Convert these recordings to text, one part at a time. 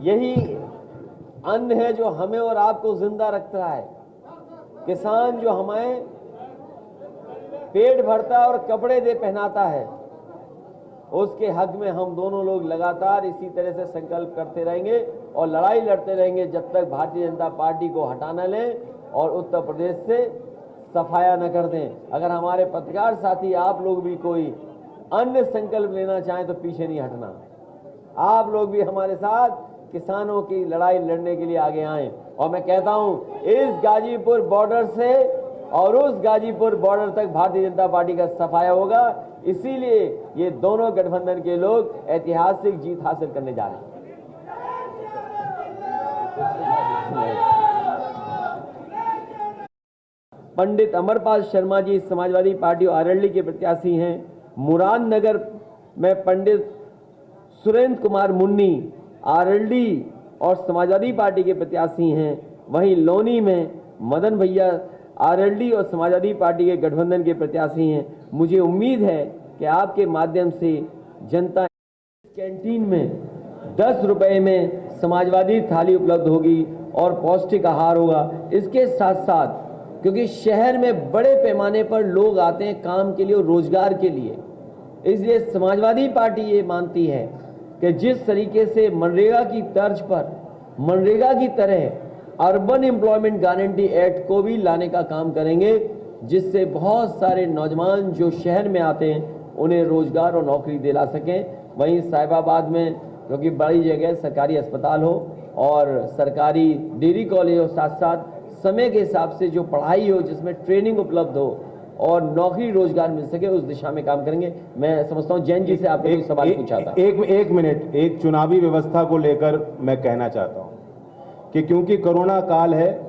यही अन्न है जो हमें और आपको जिंदा रखता है। किसान जो हमें पेट भरता है और कपड़े दे पहनाता है, उसके हक में हम दोनों लोग लगातार इसी तरह से संकल्प करते रहेंगे और लड़ाई लड़ते रहेंगे जब तक भारतीय जनता पार्टी को हटा न लें और उत्तर प्रदेश से सफाया न कर दें। अगर हमारे पत्रकार साथी आप लोग भी कोई अन्य संकल्प लेना चाहें तो पीछे नहीं हटना। आप लोग भी हमारे साथ किसानों की लड़ाई लड़ने के लिए आगे आएं। और मैं कहता हूं, इस गाजीपुर बॉर्डर से और उस गाजीपुर बॉर्डर तक भारतीय जनता पार्टी का सफाया होगा। इसीलिए ये दोनों गठबंधन के लोग ऐतिहासिक जीत हासिल करने जा रहे हैं। पंडित अमरपाल शर्मा जी समाजवादी पार्टी आरएलडी के प्रत्याशी हैं। मुरादनगर में पंडित सुरेंद्र कुमार मुन्नी आरएलडी और समाजवादी पार्टी के प्रत्याशी हैं। वहीं लोनी में मदन भैया आरएलडी और समाजवादी पार्टी के गठबंधन के प्रत्याशी हैं। मुझे उम्मीद है कि आपके माध्यम से जनता कैंटीन में 10 रुपए में समाजवादी थाली उपलब्ध होगी और पौष्टिक आहार होगा। इसके साथ साथ क्योंकि शहर में बड़े पैमाने पर लोग आते हैं काम के लिए और रोजगार के लिए, इसलिए समाजवादी पार्टी ये मानती है कि जिस तरीके से मनरेगा की तर्ज पर मनरेगा की तरह अर्बन एम्प्लॉयमेंट गारंटी एक्ट को भी लाने का काम करेंगे, जिससे बहुत सारे नौजवान जो शहर में आते हैं उन्हें रोजगार और नौकरी दिला सकें। वहीं साहिबाबाद में क्योंकि बड़ी जगह सरकारी अस्पताल हो और सरकारी डिग्री कॉलेज हो, साथ साथ समय के हिसाब से जो पढ़ाई हो जिसमें ट्रेनिंग उपलब्ध हो और नौकरी रोजगार मिल सके, उस दिशा में काम करेंगे। मैं समझता हूं जैन जी से आपने एक सवाल पूछा था। एक मिनट, एक चुनावी व्यवस्था को लेकर मैं कहना चाहता हूं कि क्योंकि कोरोना काल है,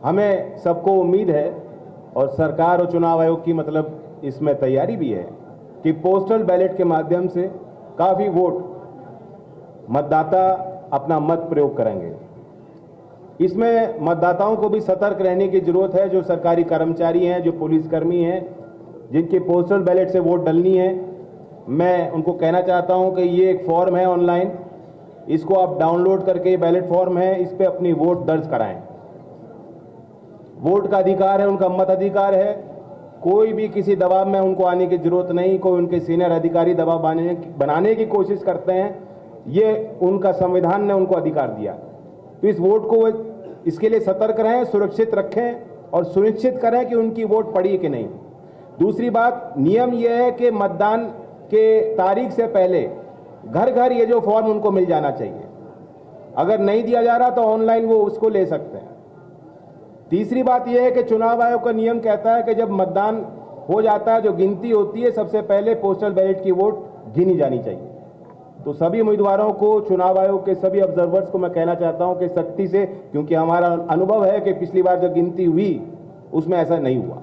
हमें सबको उम्मीद है और सरकार और चुनाव आयोग की मतलब इसमें तैयारी भी है कि पोस्टल बैलेट के माध्यम से काफी वोट मतदाता अपना मत प्रयोग करेंगे। इसमें मतदाताओं को भी सतर्क रहने की जरूरत है। जो सरकारी कर्मचारी हैं, जो पुलिसकर्मी हैं, जिनके पोस्टल बैलेट से वोट डलनी है, मैं उनको कहना चाहता हूं कि ये एक फॉर्म है ऑनलाइन, इसको आप डाउनलोड करके, बैलेट फॉर्म है, इस पे अपनी वोट दर्ज कराएं। वोट का अधिकार है, उनका मत अधिकार है। कोई भी किसी दबाव में उनको आने की जरूरत नहीं। कोई उनके सीनियर अधिकारी दबाव बनाने की कोशिश करते हैं, ये उनका संविधान ने उनको अधिकार दिया। तो इस वोट को इसके लिए सतर्क रहें, सुरक्षित रखें और सुनिश्चित करें कि उनकी वोट पड़ी कि नहीं। दूसरी बात, नियम यह है कि मतदान के तारीख से पहले घर घर ये जो फॉर्म उनको मिल जाना चाहिए। अगर नहीं दिया जा रहा तो ऑनलाइन वो उसको ले सकते हैं। तीसरी बात यह है कि चुनाव आयोग का नियम कहता है कि जब मतदान हो जाता है, जो गिनती होती है, सबसे पहले पोस्टल बैलेट की वोट गिनी जानी चाहिए। तो सभी उम्मीदवारों को, चुनाव आयोग के सभी ऑब्जर्वर्स को मैं कहना चाहता हूं कि सख्ती से, क्योंकि हमारा अनुभव है कि पिछली बार जो गिनती हुई उसमें ऐसा नहीं हुआ।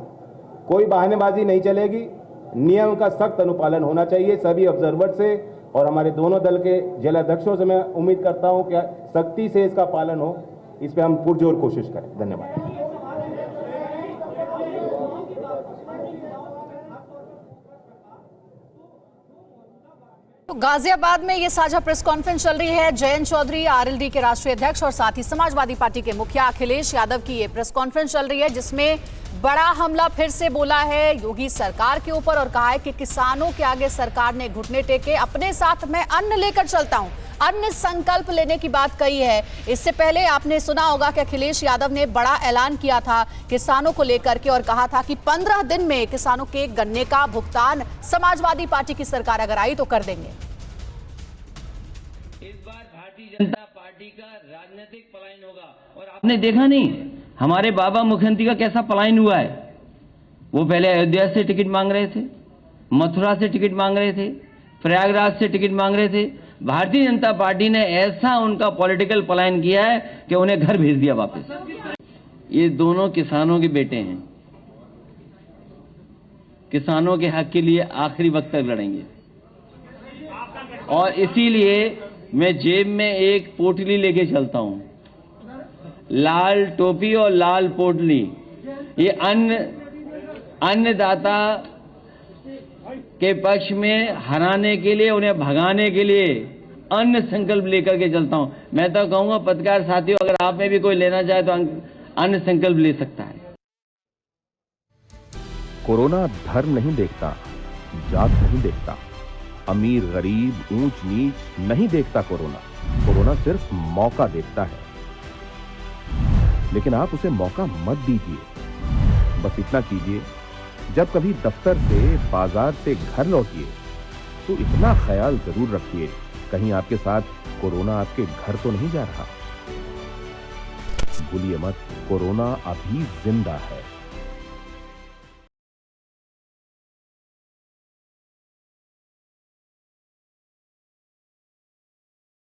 कोई बहानेबाजी नहीं चलेगी, नियम का सख्त अनुपालन होना चाहिए सभी ऑब्जर्वर से। और हमारे दोनों दल के जिलाध्यक्षों से मैं उम्मीद करता हूं कि सख्ती से इसका पालन हो। इस पर हम पुरजोर कोशिश करें। धन्यवाद। तो गाजियाबाद में ये साझा प्रेस कॉन्फ्रेंस चल रही है। जयंत चौधरी आरएलडी के राष्ट्रीय अध्यक्ष और साथ ही समाजवादी पार्टी के मुखिया अखिलेश यादव की ये प्रेस कॉन्फ्रेंस चल रही है, जिसमें बड़ा हमला फिर से बोला है योगी सरकार के ऊपर और कहा है कि किसानों के आगे सरकार ने घुटने टेके, अपने साथ मैं अन्न लेकर चलता हूं, अन्न संकल्प लेने की बात कही है। इससे पहले आपने सुना होगा कि अखिलेश यादव ने बड़ा ऐलान किया था किसानों को लेकर के और कहा था कि 15 दिन में किसानों के गन्ने का भुगतान समाजवादी पार्टी की सरकार अगर आई तो कर देंगे। इस बार भारतीय जनता पार्टी का राजनीतिक पलायन होगा। और आपने देखा नहीं हमारे बाबा मुख्यमंत्री का कैसा पलायन हुआ है। वो पहले अयोध्या से टिकट मांग रहे थे, मथुरा से टिकट मांग रहे थे, प्रयागराज से टिकट मांग रहे थे। भारतीय जनता पार्टी ने ऐसा उनका पॉलिटिकल पलायन किया है कि उन्हें घर भेज दिया वापस। ये दोनों किसानों के बेटे हैं, किसानों के हक के लिए आखिरी वक्त तक लड़ेंगे। और इसीलिए मैं जेब में एक पोटली लेके चलता हूं, लाल टोपी और लाल पोटली। ये अन्नदाता के पक्ष में हराने के लिए, उन्हें भगाने के लिए अन्य संकल्प लेकर के चलता हूं। मैं तो कहूंगा पत्रकार साथियों, अगर आप में भी कोई लेना चाहे तो अन्य संकल्प ले सकता है। कोरोना धर्म नहीं देखता, जात नहीं देखता, अमीर गरीब ऊंच नीच नहीं देखता। कोरोना सिर्फ मौका देखता है, लेकिन आप उसे मौका मत दीजिए। बस इतना कीजिए, जब कभी दफ्तर से बाजार से घर लौटिए तो इतना ख्याल जरूर रखिए कहीं आपके साथ कोरोना आपके घर तो नहीं जा रहा। भूलिए मत, कोरोना अभी जिंदा है।